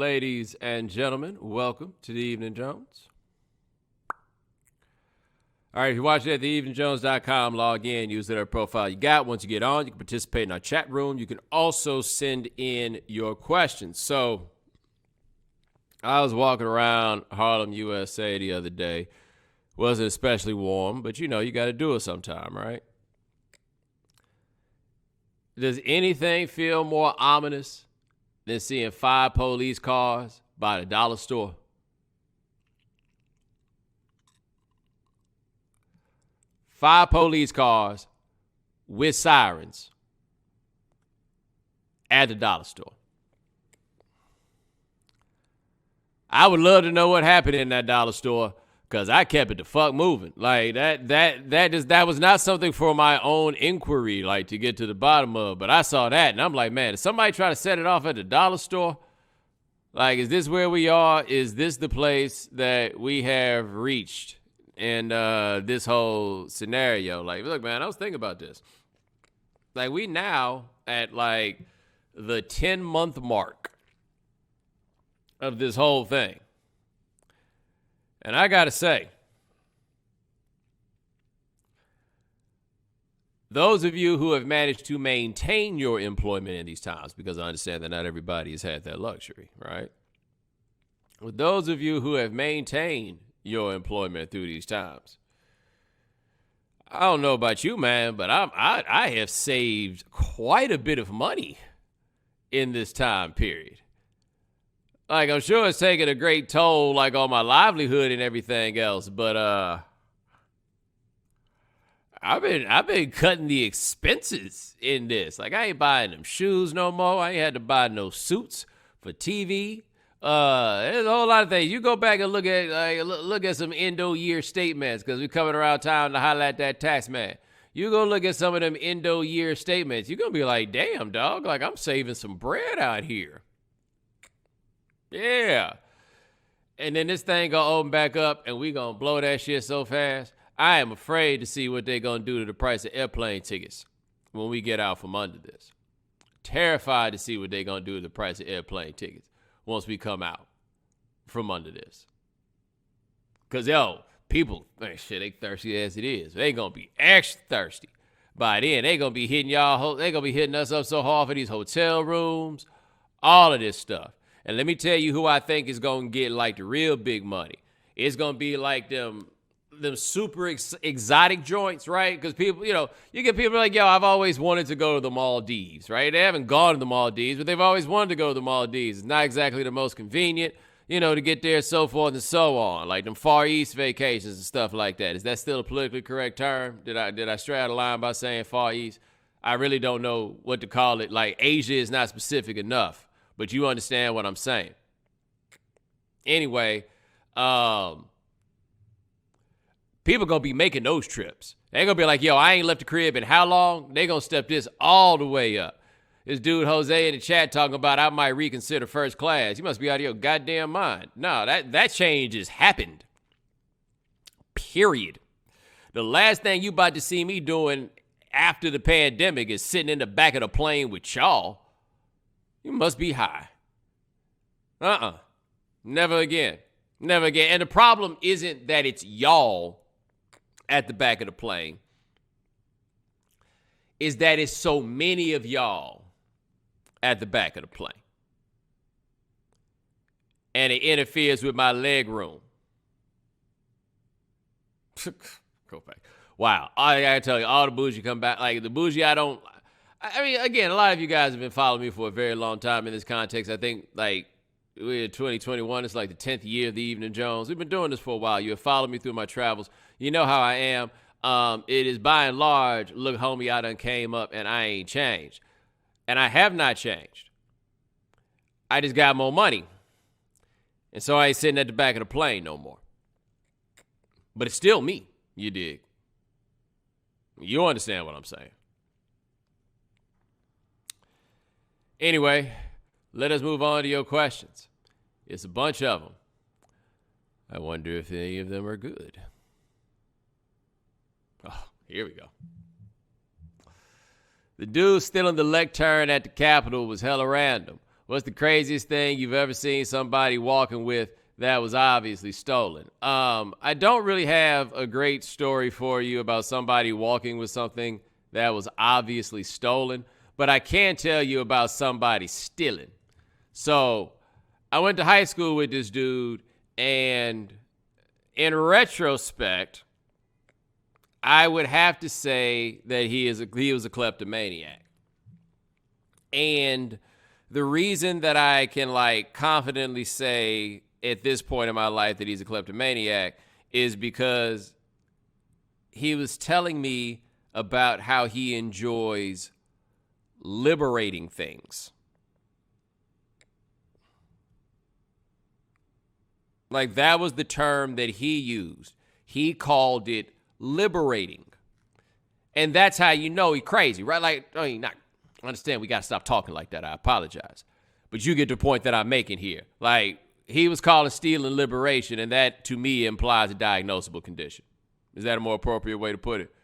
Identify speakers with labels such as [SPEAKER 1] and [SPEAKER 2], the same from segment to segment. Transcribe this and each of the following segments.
[SPEAKER 1] Ladies and gentlemen, welcome to the Evening Jones. All right, if you're watching at theeveningjones.com, log in, use whatever profile you got. Once you get on, you can participate in our chat room. You can also send in your questions. So I was walking around Harlem, USA the other day. Wasn't especially warm, but you know, you got to do it sometime, right? Does anything feel more ominous than seeing 5 police cars by the dollar store? 5 police cars with sirens at the dollar store. I would love to know what happened in that dollar store, because I kept it the fuck moving. Like, that was not something for my own inquiry, like, to get to the bottom of. But I saw that, and I'm like, man, did somebody try to set it off at the dollar store? Like, is this where we are? Is this the place that we have reached in this whole scenario? Like, look, man, I was thinking about this. Like, we now at, like, the 10-month mark of this whole thing. And I got to say, those of you who have managed to maintain your employment in these times, because I understand that not everybody has had that luxury, right? With those of you who have maintained your employment through these times, I don't know about you, man, but I have saved quite a bit of money in this time period. Like, I'm sure it's taking a great toll, like, on my livelihood and everything else, but I've been cutting the expenses in this. Like, I ain't buying them shoes no more. I ain't had to buy no suits for TV. There's a whole lot of things. You go back and look at some end-of-year statements, because we're coming around town to holler at that tax man. You go look at some of them end-of-year statements. You're gonna be like, damn, dog, like, I'm saving some bread out here. Yeah. And then this thing gonna open back up and we gonna blow that shit so fast. I am afraid to see what they gonna do to the price of airplane tickets when we get out from under this. Terrified to see what they gonna do to the price of airplane tickets once we come out from under this. Cause people, man, shit, they thirsty as it is. They gonna be extra thirsty. By then, they gonna be hitting us up so hard for these hotel rooms, all of this stuff. And let me tell you who I think is going to get, like, the real big money. It's going to be like them super exotic joints, right? Because people, you get people like, yo, I've always wanted to go to the Maldives, right? They haven't gone to the Maldives, but they've always wanted to go to the Maldives. It's not exactly the most convenient, to get there, so forth and so on. Like them Far East vacations and stuff like that. Is that still a politically correct term? Did I stray out of line by saying Far East? I really don't know what to call it. Like, Asia is not specific enough. But you understand what I'm saying. Anyway, people going to be making those trips. They're going to be like, yo, I ain't left the crib in how long? They going to step this all the way up. This dude, Jose, in the chat talking about I might reconsider first class. You must be out of your goddamn mind. No, that change has happened. Period. The last thing you about to see me doing after the pandemic is sitting in the back of the plane with y'all. You must be high. Never again. Never again. And the problem isn't that it's y'all at the back of the plane. Is that it's so many of y'all at the back of the plane. And it interferes with my leg room. Go back. Wow. I gotta tell you, all the bougie come back. Like, the bougie I mean, again, a lot of you guys have been following me for a very long time in this context. I think, like, we're in 2021. It's like the 10th year of the Evening Jones. We've been doing this for a while. You have followed me through my travels. You know how I am. It is by and large, look, homie, I done came up and I ain't changed. And I have not changed. I just got more money. And so I ain't sitting at the back of the plane no more. But it's still me, you dig? You understand what I'm saying. Anyway, let us move on to your questions. It's a bunch of them. I wonder if any of them are good. Oh, here we go. The dude stealing the lectern at the Capitol was hella random. What's the craziest thing you've ever seen somebody walking with that was obviously stolen? I don't really have a great story for you about somebody walking with something that was obviously stolen, but I can tell you about somebody stealing. So I went to high school with this dude, and in retrospect, I would have to say that he was a kleptomaniac. And the reason that I can confidently say at this point in my life that he's a kleptomaniac is because he was telling me about how he enjoys liberating things. That was the term that he used. He called it liberating. And that's how you know he's crazy, right? I understand we got to stop talking like that. I apologize. But you get the point that I'm making here. He was calling stealing liberation, and that, to me, implies a diagnosable condition. Is that a more appropriate way to put it?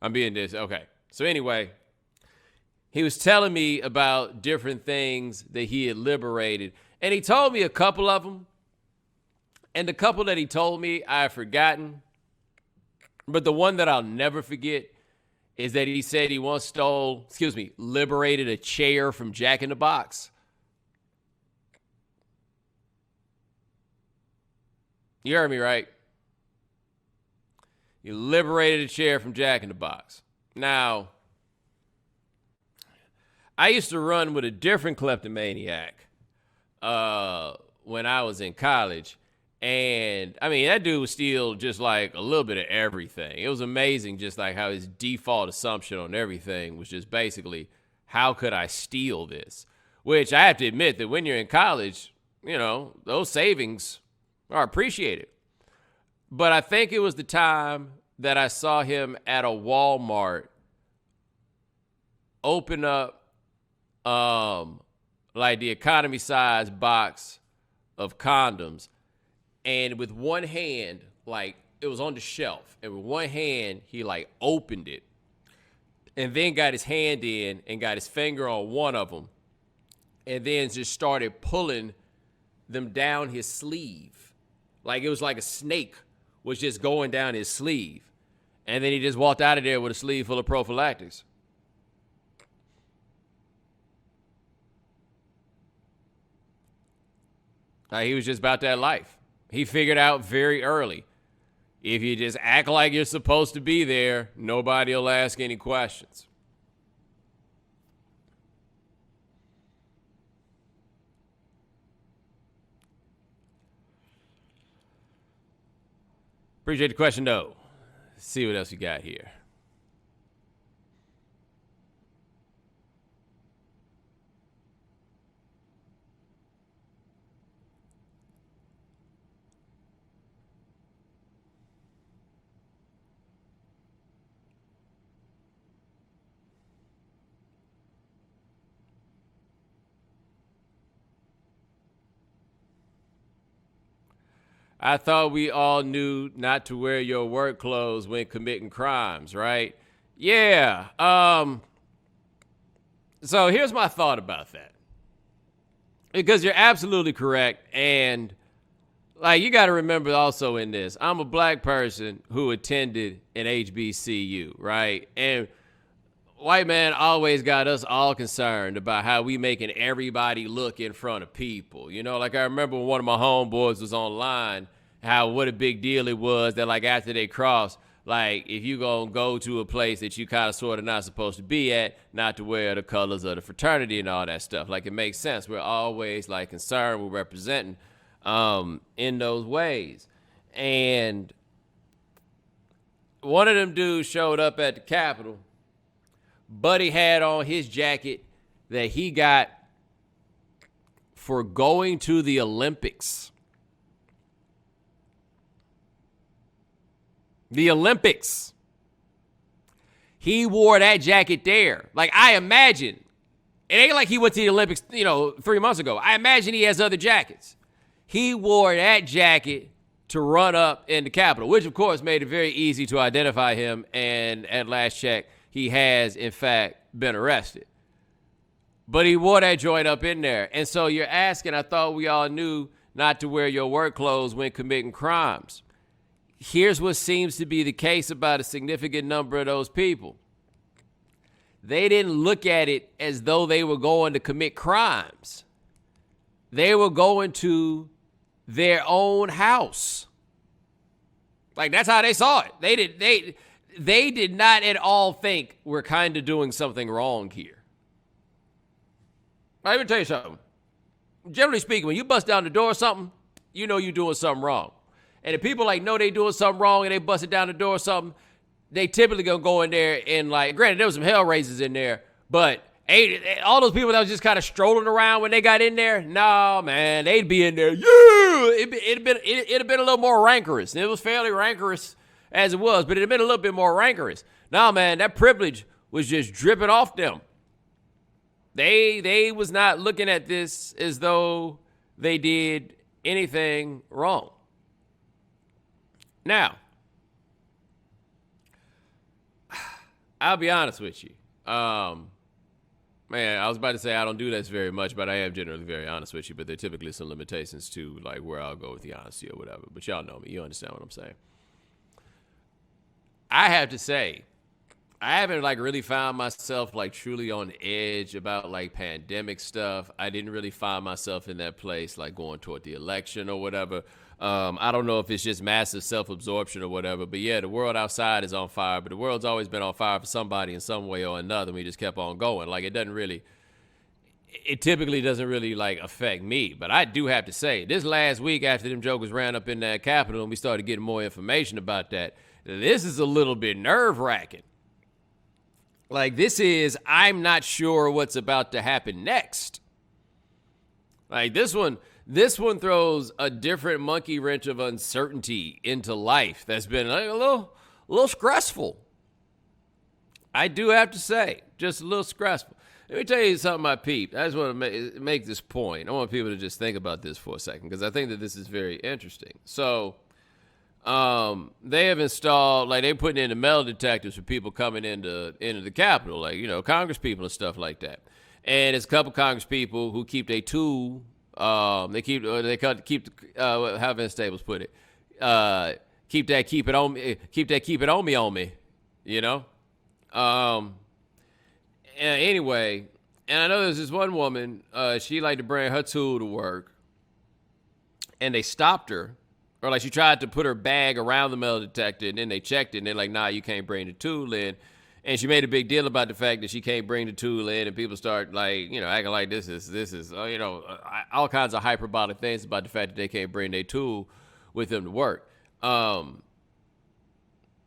[SPEAKER 1] I'm being this. Okay. So anyway, he was telling me about different things that he had liberated, and he told me a couple of them. And the couple that he told me, I've forgotten. But the one that I'll never forget is that he said he once liberated a chair from Jack in the Box. You heard me right. You liberated a chair from Jack in the Box. Now, I used to run with a different kleptomaniac when I was in college. And, that dude would steal just a little bit of everything. It was amazing just how his default assumption on everything was just basically, how could I steal this? Which I have to admit that when you're in college, those savings are appreciated. But I think it was the time that I saw him at a Walmart open up the economy size box of condoms. And with one hand, it was on the shelf. And with one hand, he opened it. And then got his hand in and got his finger on one of them. And then just started pulling them down his sleeve. It was like a snake was just going down his sleeve. And then he just walked out of there with a sleeve full of prophylactics. He was just about that life. He figured out very early, if you just act like you're supposed to be there, nobody will ask any questions. Appreciate the question, though. Let's see what else you got here. I thought we all knew not to wear your work clothes when committing crimes, right? Yeah. So here's my thought about that. Because you're absolutely correct. And you got to remember also in this, I'm a black person who attended an HBCU, right? And white man always got us all concerned about how we making everybody look in front of people. I remember when one of my homeboys was online, what a big deal it was that after they crossed, if you gonna go to a place that you kind of sort of not supposed to be at, not to wear the colors of the fraternity and all that stuff. It makes sense. We're always concerned with representing in those ways. And one of them dudes showed up at the Capitol. Buddy had on his jacket that he got for going to the Olympics. The Olympics. He wore that jacket there. I imagine, it ain't like he went to the Olympics, 3 months ago. I imagine he has other jackets. He wore that jacket to run up in the Capitol, which of course made it very easy to identify him. And at last check, he has, in fact, been arrested. But he wore that joint up in there. And so you're asking, I thought we all knew not to wear your work clothes when committing crimes. Here's what seems to be the case about a significant number of those people. They didn't look at it as though they were going to commit crimes. They were going to their own house. Like, that's how they saw it. They did not at all think we're kind of doing something wrong here. Let me tell you something. Generally speaking, when you bust down the door or something, you know you're doing something wrong. And if people know they doing something wrong and they busted down the door or something, they typically gonna go in there and granted, there was some hell raisers in there, but all those people that was just kind of strolling around when they got in there, no, man, they'd be in there. Yeah, it'd have been a little more rancorous. It was fairly rancorous as it was, but it'd have been a little bit more rancorous. No, man, that privilege was just dripping off them. They was not looking at this as though they did anything wrong. Now, I'll be honest with you. Man, I was about to say I don't do this very much, but I am generally very honest with you. But there are typically some limitations to where I'll go with the honesty or whatever. But y'all know me. You understand what I'm saying. I have to say, I haven't really found myself truly on the edge about pandemic stuff. I didn't really find myself in that place going toward the election or whatever. I don't know if it's just massive self-absorption or whatever, but yeah, the world outside is on fire, but the world's always been on fire for somebody in some way or another, and we just kept on going. It typically doesn't really affect me, but I do have to say, this last week after them jokers ran up in that Capitol and we started getting more information about that, this is a little bit nerve-wracking. I'm not sure what's about to happen next. This one throws a different monkey wrench of uncertainty into life that's been a little stressful. I do have to say, just a little stressful. Let me tell you something I peeped. I just want to make this point. I want people to just think about this for a second because I think that this is very interesting. So they have installed, they're putting in the metal detectors for people coming into the Capitol, Congress people and stuff like that. And it's a couple Congress people who keep their tool. How Vince Staples put it. Keep it on me. Anyway, and I know there's this one woman. She liked to bring her tool to work, and they stopped her, or she tried to put her bag around the metal detector, and then they checked it, and they're like, "Nah, you can't bring the tool in." And she made a big deal about the fact that she can't bring the tool in, and people start acting like this is all kinds of hyperbolic things about the fact that they can't bring their tool with them to work.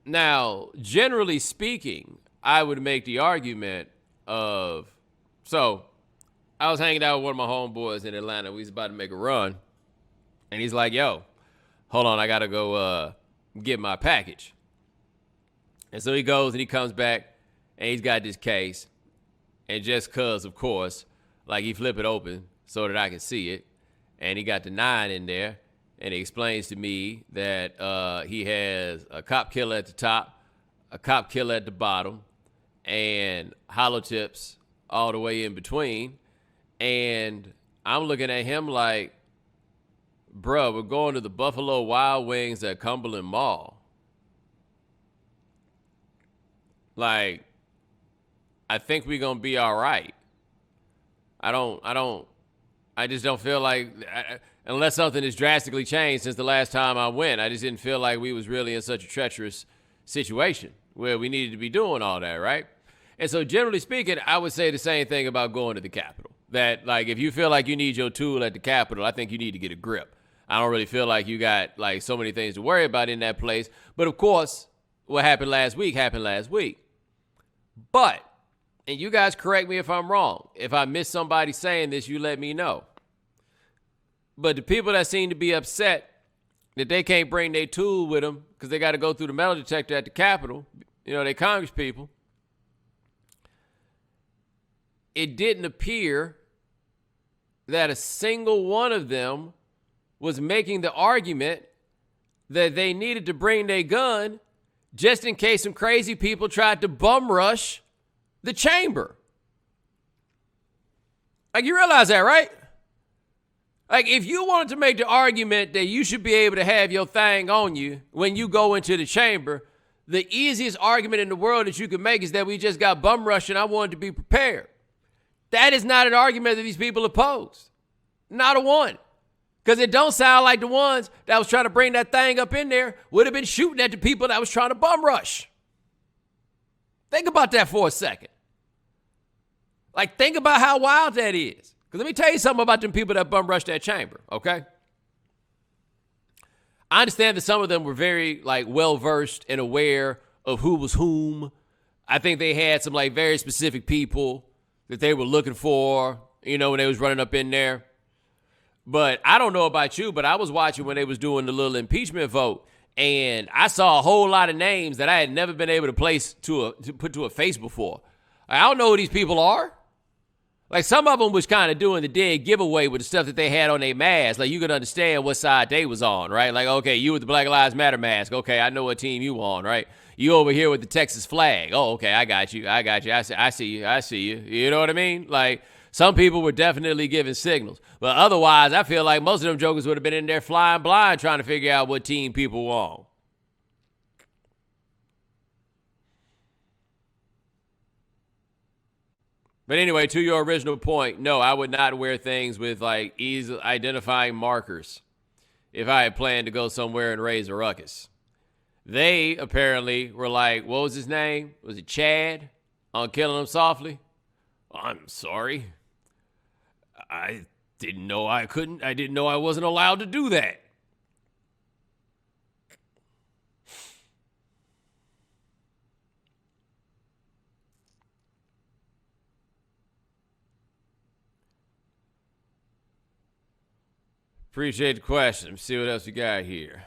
[SPEAKER 1] Now, generally speaking, I would make the argument of, so I was hanging out with one of my homeboys in Atlanta. We was about to make a run, and he's like, "Yo, hold on, I gotta go get my package." And so he goes and he comes back and he's got this case. And just cause, of course, he flip it open so that I can see it. And he got the 9 in there. And he explains to me that he has a cop killer at the top, a cop killer at the bottom, and hollow tips all the way in between. And I'm looking at him like, bruh, we're going to the Buffalo Wild Wings at Cumberland Mall. I think we're going to be all right. I just don't feel unless something has drastically changed since the last time I went, I just didn't feel like we was really in such a treacherous situation where we needed to be doing all that, right? And so generally speaking, I would say the same thing about going to the Capitol. That if you feel like you need your tool at the Capitol, I think you need to get a grip. I don't really feel like you got so many things to worry about in that place. But of course, what happened last week happened last week. But, and you guys correct me if I'm wrong. If I miss somebody saying this, you let me know. But the people that seem to be upset that they can't bring their tool with them because they got to go through the metal detector at the Capitol, they Congress people, it didn't appear that a single one of them was making the argument that they needed to bring their gun just in case some crazy people tried to bum rush the chamber. Like, you realize that, right? Like, if you wanted to make the argument that you should be able to have your thing on you when you go into the chamber, the easiest argument in the world that you can make is that we just got bum rushed and I wanted to be prepared. That is not an argument that these people oppose. Not a one. Because it don't sound like the ones that was trying to bring that thing up in there would have been shooting at the people that was trying to bum rush. Think about that for a second. Like, think about how wild that is. Because let me tell you something about them people that bum rushed that chamber, okay? I understand that some of them were very, like, well-versed and aware of who was whom. I think they had some, like, very specific people that they were looking for, you know, when they was running up in there. But I don't know about you, but I was watching when they was doing the little impeachment vote, and I saw a whole lot of names that I had never been able to put to a face before. I don't know who these people are. Like, some of them was kind of doing the dead giveaway with the stuff that they had on their mask. Like, you could understand what side they was on, right? Like, okay, you with the Black Lives Matter mask. Okay, I know what team you on, right? You over here with the Texas flag. Oh, okay, I got you. I see you. You know what I mean? Like, some people were definitely giving signals. But otherwise, I feel like most of them jokers would have been in there flying blind trying to figure out what team people were on. But anyway, to your original point, no, I would not wear things with, like, easy identifying markers if I had planned to go somewhere and raise a ruckus. They apparently were like, what was his name? Was it Chad on Killing Him Softly? I'm sorry. I didn't know I wasn't allowed to do that. Appreciate the question. Let's see what else we got here.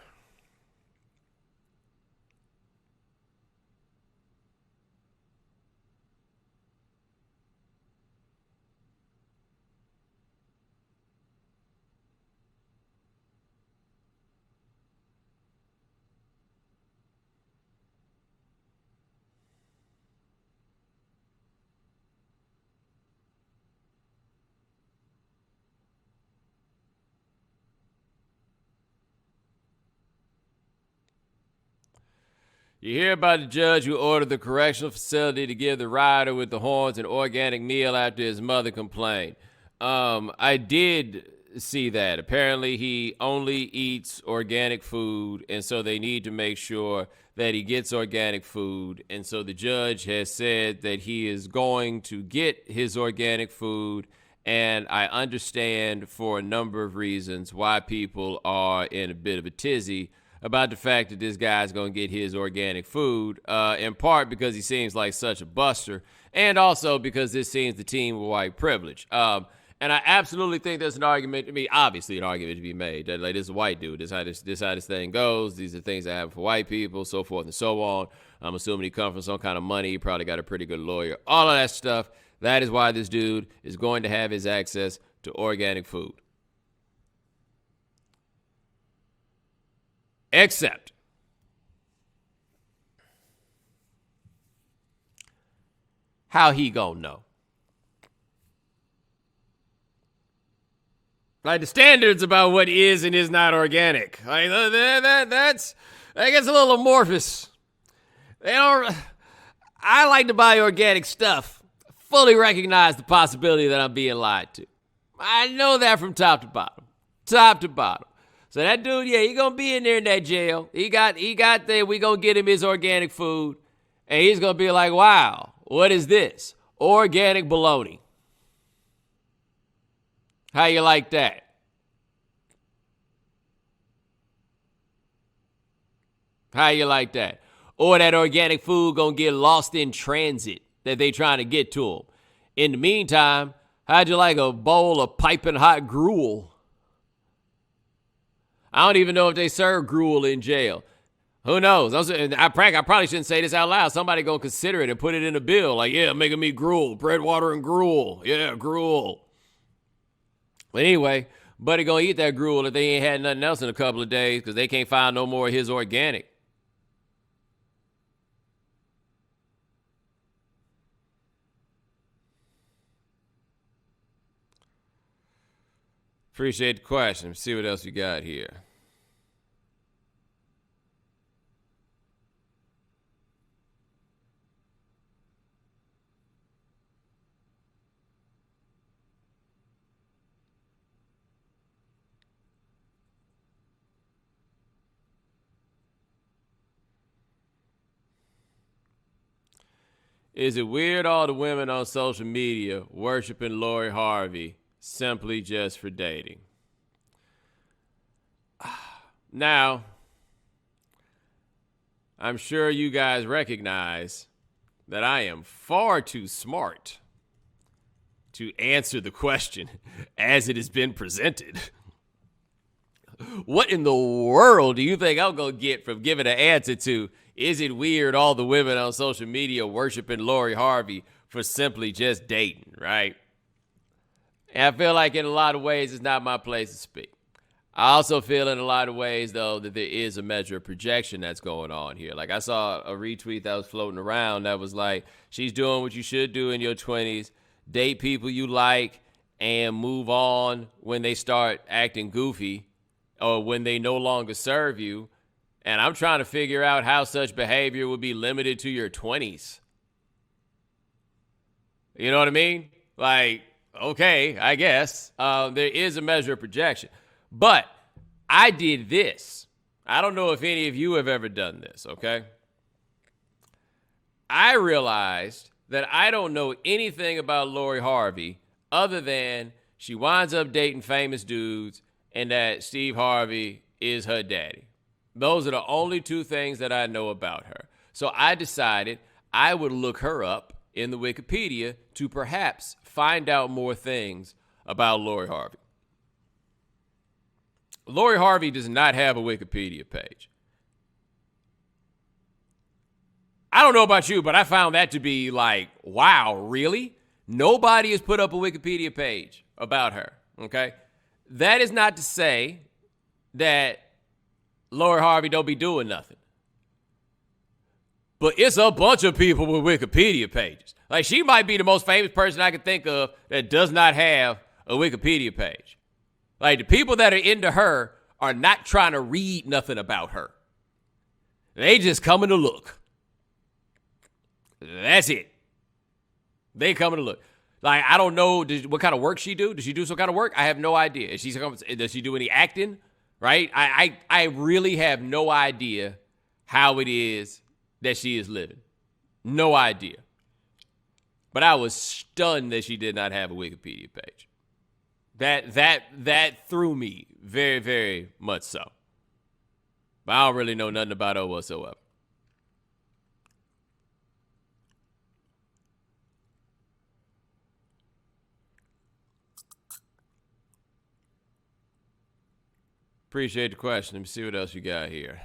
[SPEAKER 1] You hear about the judge who ordered the correctional facility to give the rider with the horns an organic meal after his mother complained. I did see that. Apparently, he only eats organic food, and so they need to make sure that he gets organic food. And so the judge has said that he is going to get his organic food, and I understand for a number of reasons why people are in a bit of a tizzy about the fact that this guy's going to get his organic food, in part because he seems like such a buster, and also because this seems the team with white privilege. And I absolutely think there's an argument, obviously an argument to be made, that, like, this is a white dude, this is how this thing goes, these are things that happen for white people, so forth and so on. I'm assuming he comes from some kind of money, he probably got a pretty good lawyer, all of that stuff. That is why this dude is going to have his access to organic food. Except how he gonna know? Like, the standards about what is and is not organic, like, that gets a little amorphous. I like to buy organic stuff. Fully recognize the possibility that I'm being lied to. I know that from top to bottom. So that dude, yeah, he gonna be in there in that jail. He got there. We gonna get him his organic food, and he's gonna be like, "Wow, what is this? Organic bologna? How you like that?" How you like that? Or that organic food gonna get lost in transit that they trying to get to him. In the meantime, how'd you like a bowl of piping hot gruel? I don't even know if they serve gruel in jail. Who knows? I probably shouldn't say this out loud. Somebody gonna consider it and put it in a bill. Like, yeah, making me gruel, bread, water, and gruel. Yeah, gruel. But anyway, buddy gonna eat that gruel if they ain't had nothing else in a couple of days because they can't find no more of his organic. Appreciate the question. See what else you got here. Is it weird all the women on social media worshiping Lori Harvey simply just for dating? Now, I'm sure you guys recognize that I am far too smart to answer the question as it has been presented. What in the world do you think I'm going to get from giving an answer to, is it weird all the women on social media worshiping Lori Harvey for simply just dating, right? And I feel like in a lot of ways it's not my place to speak. I also feel in a lot of ways, though, that there is a measure of projection that's going on here. Like I saw a retweet that was floating around that was like, she's doing what you should do in your 20s, date people you like, and move on when they start acting goofy or when they no longer serve you. And I'm trying to figure out how such behavior would be limited to your 20s. You know what I mean? Like, okay, I guess. There is a measure of projection. But I did this. I don't know if any of you have ever done this, okay? I realized that I don't know anything about Lori Harvey other than she winds up dating famous dudes and that Steve Harvey is her daddy. Those are the only two things that I know about her. So I decided I would look her up in the Wikipedia to perhaps find out more things about Lori Harvey. Lori Harvey does not have a Wikipedia page. I don't know about you, but I found that to be like, wow, really? Nobody has put up a Wikipedia page about her, okay? That is not to say that Lori Harvey don't be doing nothing. But it's a bunch of people with Wikipedia pages. Like, she might be the most famous person I can think of that does not have a Wikipedia page. Like, the people that are into her are not trying to read nothing about her. They just coming to look. That's it. They coming to look. Like, I don't know what kind of work she do. Does she do some kind of work? I have no idea. Does she do any acting? Right? I really have no idea how it is that she is living. No idea. But I was stunned that she did not have a Wikipedia page. That threw me very, very much so. But I don't really know nothing about her whatsoever. Appreciate the question. Let me see what else you got here.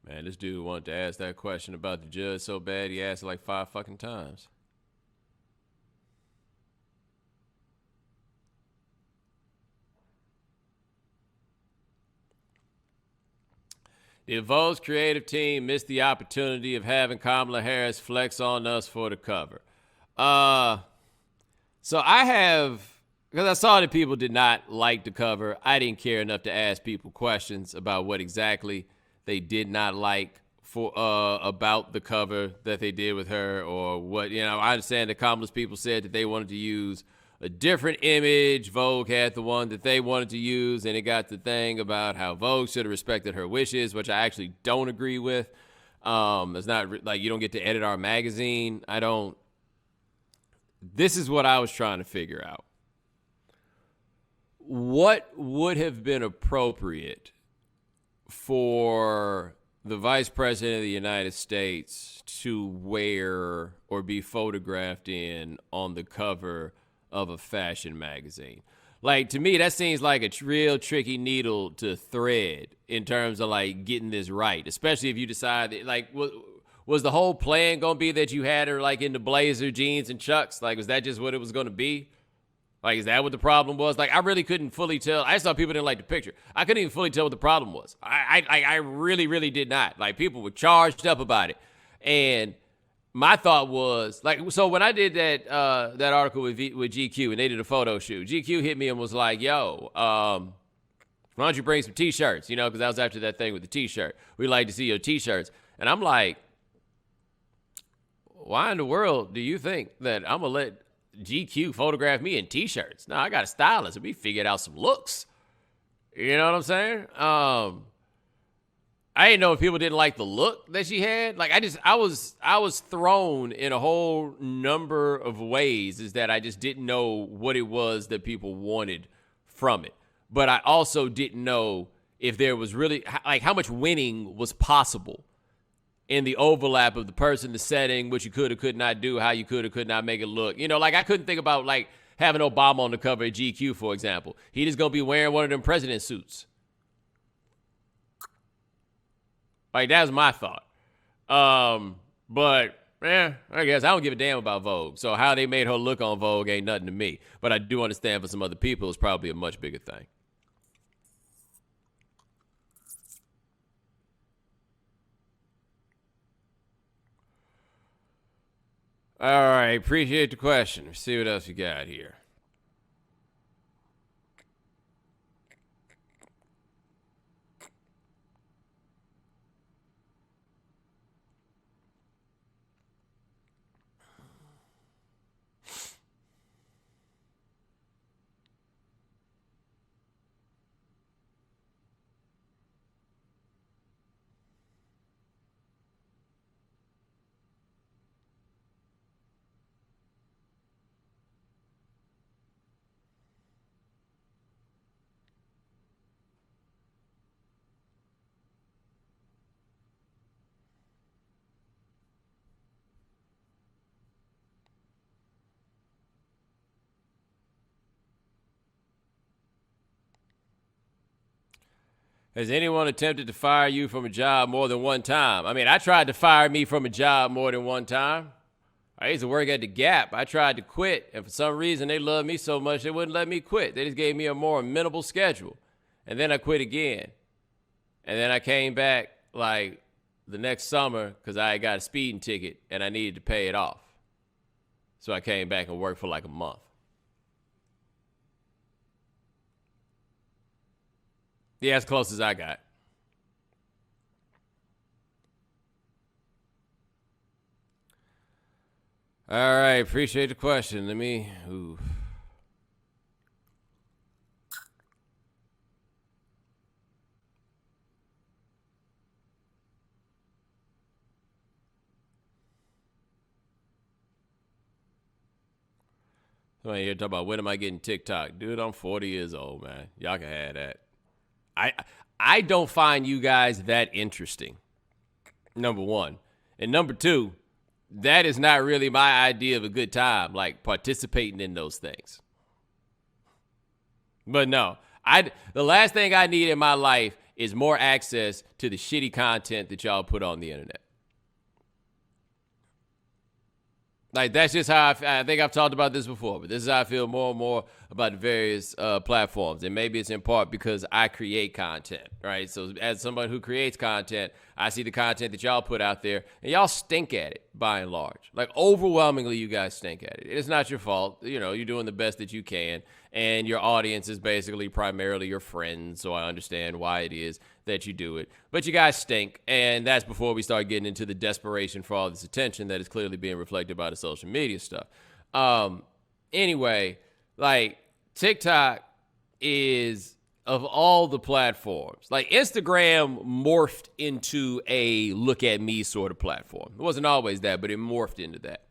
[SPEAKER 1] Man, this dude wanted to ask that question about the judge so bad he asked it like 5 fucking times. The Vogue's creative team missed the opportunity of having Kamala Harris flex on us for the cover. So I have, because I saw that people did not like the cover, I didn't care enough to ask people questions about what exactly they did not like for about the cover that they did with her, or what, I understand that Kamala's people said that they wanted to use a different image. Vogue had the one that they wanted to use, and it got the thing about how Vogue should have respected her wishes, which I actually don't agree with. It's not like you don't get to edit our magazine. This is what I was trying to figure out. What would have been appropriate for the Vice President of the United States to wear or be photographed in on the cover of a fashion magazine? Like, to me, that seems like a real tricky needle to thread in terms of, like, getting this right, especially if you decide that, like, was the whole plan going to be that you had her, like, in the blazer, jeans, and chucks? Like, was that just what it was going to be? Like, is that what the problem was? Like, I really couldn't fully tell. I saw people didn't like the picture. I couldn't even fully tell what the problem was. I really, really did not. Like, people were charged up about it. And my thought was, like, so when I did that article with GQ and they did a photo shoot, GQ hit me and was like, yo, why don't you bring some T-shirts? You know, because that was after that thing with the T-shirt. We'd like to see your T-shirts. And I'm like, why in the world do you think that I'm going to let GQ photograph me in T-shirts? No, I got a stylist and we figured out some looks. You know what I'm saying? I didn't know if people didn't like the look that she had. Like, I was thrown in a whole number of ways, is that I just didn't know what it was that people wanted from it. But I also didn't know if there was really, like, how much winning was possible in the overlap of the person, the setting, what you could or could not do, how you could or could not make it look. You know, like, I couldn't think about, like, having Obama on the cover of GQ, for example. He just going to be wearing one of them president suits. Like, that was my thought. But, I guess I don't give a damn about Vogue. So how they made her look on Vogue ain't nothing to me. But I do understand for some other people it's probably a much bigger thing. All right, appreciate the question. Let's see what else you got here. Has anyone attempted to fire you from a job more than one time? I mean, I tried to fire me from a job more than one time. I used to work at the Gap. I tried to quit, and for some reason, they loved me so much they wouldn't let me quit. They just gave me a more amenable schedule. And then I quit again. And then I came back, like, the next summer because I got a speeding ticket, and I needed to pay it off. So I came back and worked for, like, a month. Yeah, as close as I got. All right, appreciate the question. Let me. Ooh. Somebody here talking about when am I getting TikTok? Dude, I'm 40 years old, man. Y'all can have that. I don't find you guys that interesting, number one. And number two, that is not really my idea of a good time, like participating in those things. But no, the last thing I need in my life is more access to the shitty content that y'all put on the internet. Like, that's just how I think I've talked about this before, but this is how I feel more and more about the various platforms. And maybe it's in part because I create content, right? So as somebody who creates content, I see the content that y'all put out there, and y'all stink at it by and large. Like, overwhelmingly, you guys stink at it. It's not your fault. You know, you're doing the best that you can, and your audience is basically primarily your friends, so I understand why it is that you do it. But you guys stink, and that's before we start getting into the desperation for all this attention that is clearly being reflected by the social media stuff. Anyway, like, TikTok is, of all the platforms, like, Instagram morphed into a look at me sort of platform. It wasn't always that, but it morphed into that.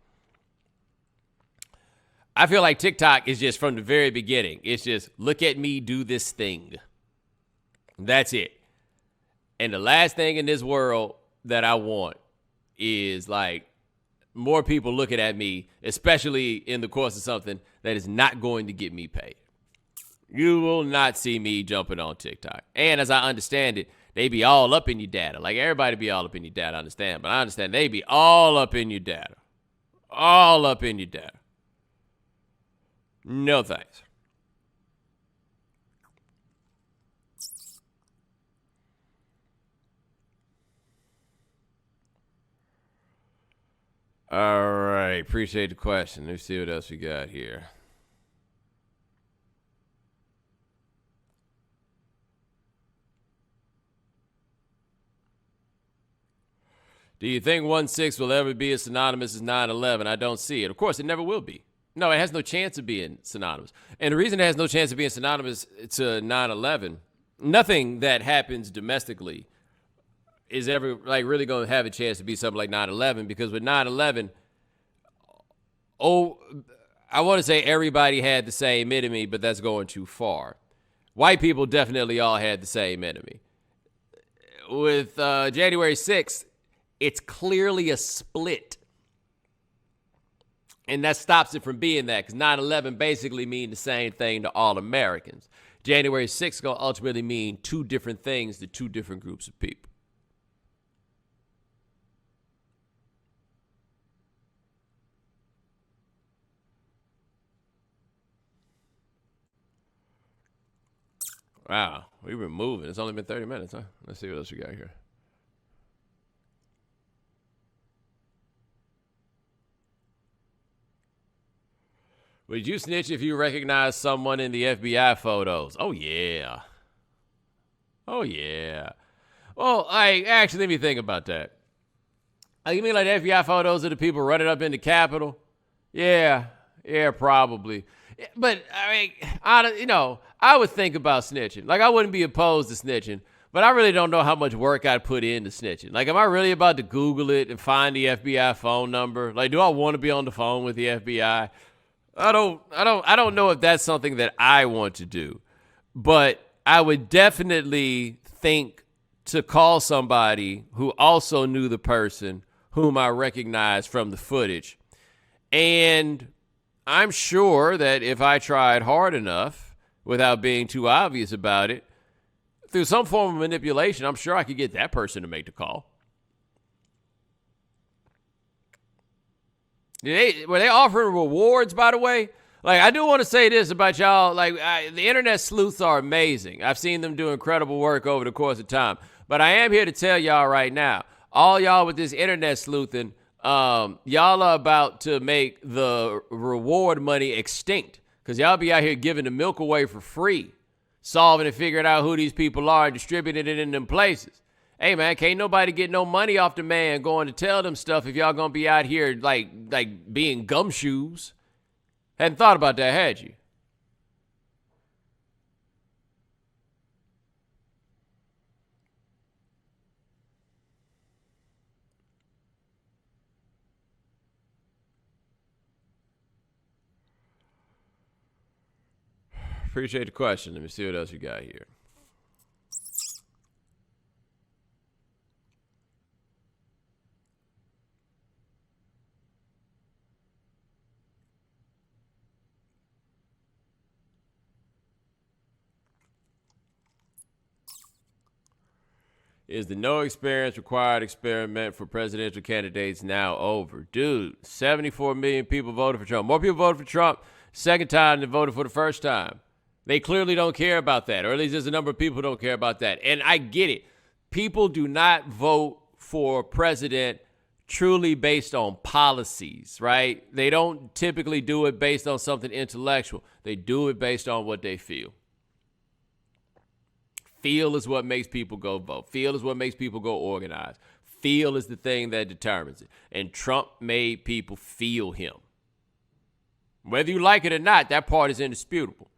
[SPEAKER 1] I feel like TikTok is just from the very beginning. It's just look at me do this thing. That's it. And the last thing in this world that I want is, like, more people looking at me, especially in the course of something that is not going to get me paid. You will not see me jumping on TikTok. And as I understand it, they be all up in your data. Like everybody be all up in your data, I understand. But I understand they be all up in your data. All up in your data. No thanks. All right. Appreciate the question. Let's see what else we got here. Do you think 1-6 will ever be as synonymous as 9/11? I don't see it. Of course, it never will be. No, it has no chance of being synonymous. And the reason it has no chance of being synonymous to 9/11, nothing that happens domestically is ever like really going to have a chance to be something like 9/11, because with 9/11, I want to say everybody had the same enemy, but that's going too far. White people definitely all had the same enemy. With January 6th, it's clearly a split. And that stops it from being that, because 9/11 basically mean the same thing to all Americans. January 6th is going to ultimately mean two different things to two different groups of people. Wow, we've been moving. It's only been 30 minutes, huh? Let's see what else we got here. Would you snitch if you recognize someone in the FBI photos? Oh, yeah. Oh, yeah. Well, actually, let me think about that. You mean like the FBI photos of the people running up in the Capitol? Yeah, probably. But, I would think about snitching. Like, I wouldn't be opposed to snitching, but I really don't know how much work I'd put into snitching. Like, am I really about to Google it and find the FBI phone number? Like, do I want to be on the phone with the FBI? I don't know if that's something that I want to do, but I would definitely think to call somebody who also knew the person whom I recognized from the footage. And I'm sure that if I tried hard enough without being too obvious about it, through some form of manipulation, I'm sure I could get that person to make the call. Were they offering rewards, by the way? Like, I do want to say this about y'all. Like, the internet sleuths are amazing. I've seen them do incredible work over the course of time. But I am here to tell y'all right now, all y'all with this internet sleuthing, y'all are about to make the reward money extinct, because y'all be out here giving the milk away for free, solving and figuring out who these people are and distributing it in them places. Hey, man, can't nobody get no money off the man going to tell them stuff if y'all going to be out here like being gumshoes. Hadn't thought about that, had you? Appreciate the question. Let me see what else you got here. Is the no experience required experiment for presidential candidates now over? Dude, 74 million people voted for Trump. More people voted for Trump second time than voted for the first time. They clearly don't care about that, or at least there's a number of people who don't care about that. And I get it. People do not vote for president truly based on policies, right? They don't typically do it based on something intellectual. They do it based on what they feel. Feel is what makes people go vote. Feel is what makes people go organize. Feel is the thing that determines it. And Trump made people feel him. Whether you like it or not, that part is indisputable.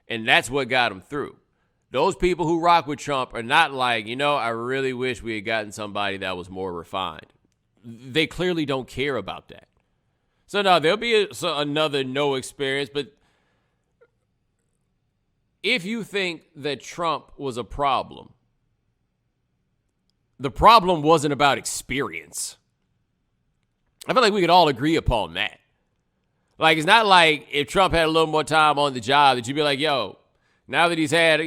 [SPEAKER 1] And that's what got him through. Those people who rock with Trump are not like, I really wish we had gotten somebody that was more refined. They clearly don't care about that. So, no, there'll be another no experience, but if you think that Trump was a problem, the problem wasn't about experience. I feel like we could all agree upon that. Like, it's not like if Trump had a little more time on the job that you'd be like, yo, Now that he's had,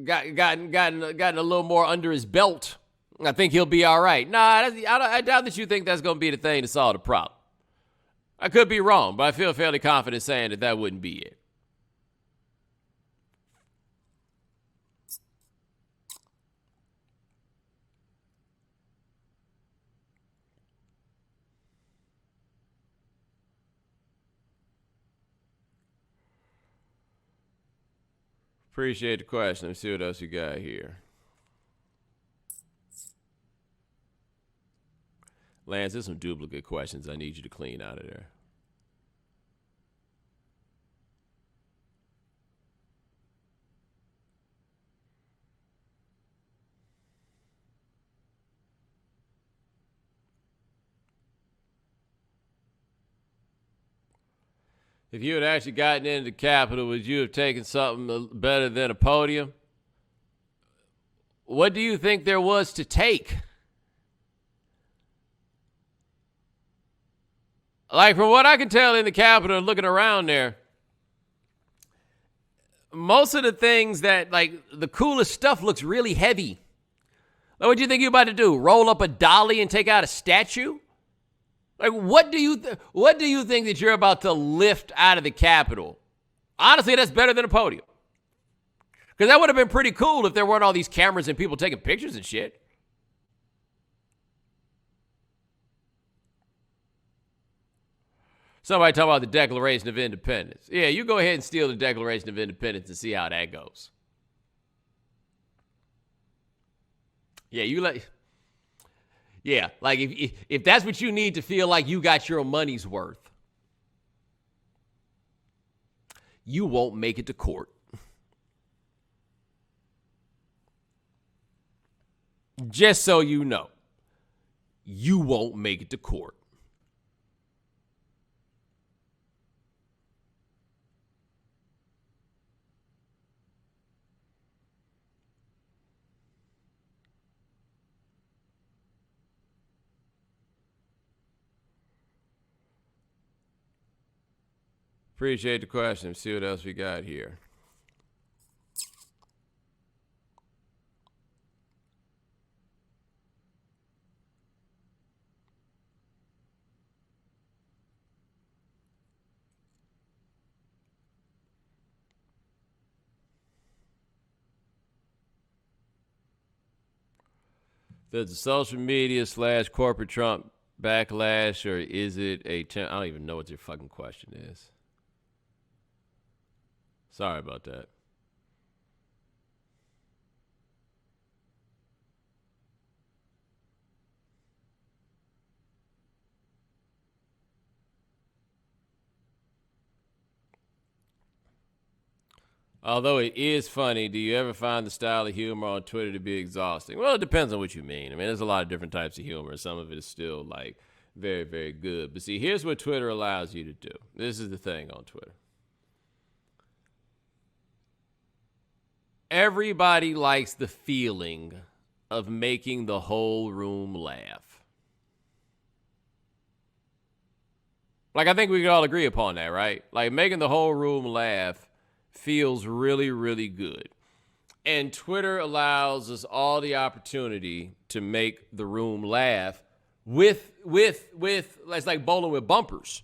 [SPEAKER 1] gotten a little more under his belt, I think he'll be all right. Nah, I doubt that you think that's going to be the thing to solve the problem. I could be wrong, but I feel fairly confident saying that wouldn't be it. Appreciate the question. Let's see what else you got here. Lance, there's some duplicate questions I need you to clean out of there. If you had actually gotten into the Capitol, would you have taken something better than a podium? What do you think there was to take? Like, from what I can tell in the Capitol and looking around there, most of the things that, like, the coolest stuff looks really heavy. Like, what do you think you're about to do? Roll up a dolly and take out a statue? Like, what do you think that you're about to lift out of the Capitol? Honestly, that's better than a podium. Because that would have been pretty cool if there weren't all these cameras and people taking pictures and shit. Somebody talk about the Declaration of Independence. Yeah, you go ahead and steal the Declaration of Independence and see how that goes. Yeah, like if that's what you need to feel like you got your money's worth, you won't make it to court. Just so you know, you won't make it to court. Appreciate the question. Let's see what else we got here. Does the social media / corporate Trump backlash, or is it I don't even know what your fucking question is. Sorry about that. Although it is funny, do you ever find the style of humor on Twitter to be exhausting? Well, it depends on what you mean. I mean, there's a lot of different types of humor. Some of it is still, like, very, very good. But see, here's what Twitter allows you to do. This is the thing on Twitter. Everybody likes the feeling of making the whole room laugh. Like, I think we could all agree upon that, right? Like, making the whole room laugh feels really, really good. And Twitter allows us all the opportunity to make the room laugh with it's like bowling with bumpers.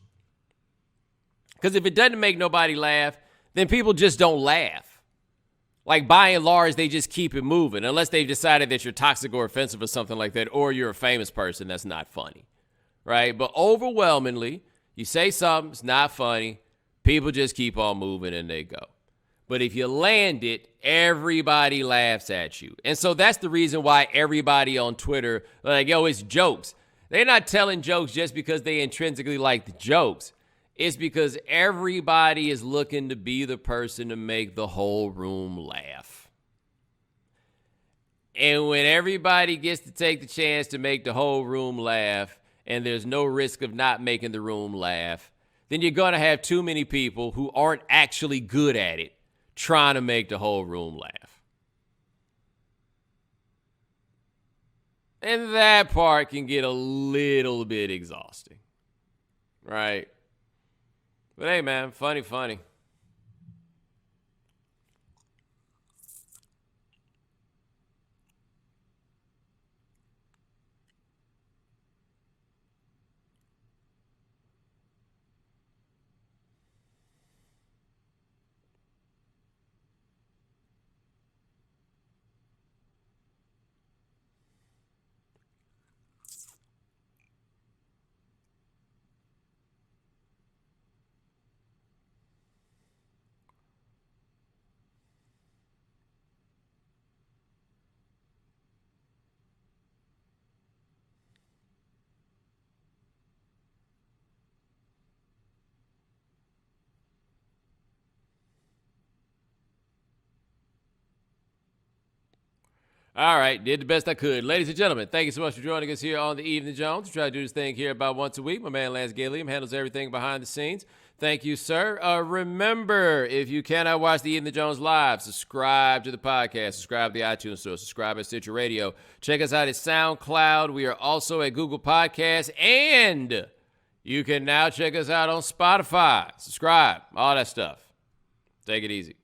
[SPEAKER 1] Because if it doesn't make nobody laugh, then people just don't laugh. Like, by and large, they just keep it moving, unless they've decided that you're toxic or offensive or something like that, or you're a famous person that's not funny, right? But overwhelmingly, you say something, it's not funny, people just keep on moving and they go. But if you land it, everybody laughs at you. And so that's the reason why everybody on Twitter, like, yo, it's jokes. They're not telling jokes just because they intrinsically like the jokes. It's because everybody is looking to be the person to make the whole room laugh. And when everybody gets to take the chance to make the whole room laugh, and there's no risk of not making the room laugh, then you're going to have too many people who aren't actually good at it trying to make the whole room laugh. And that part can get a little bit exhausting, right? But hey, man, funny. All right, did the best I could. Ladies and gentlemen, thank you so much for joining us here on the Evening Jones. We try to do this thing here about once a week. My man Lance Gilliam handles everything behind the scenes. Thank you, sir. Remember, if you cannot watch the Evening Jones live, subscribe to the podcast, subscribe to the iTunes Store, subscribe at Stitcher Radio. Check us out at SoundCloud. We are also at Google Podcasts, and you can now check us out on Spotify. Subscribe, all that stuff. Take it easy.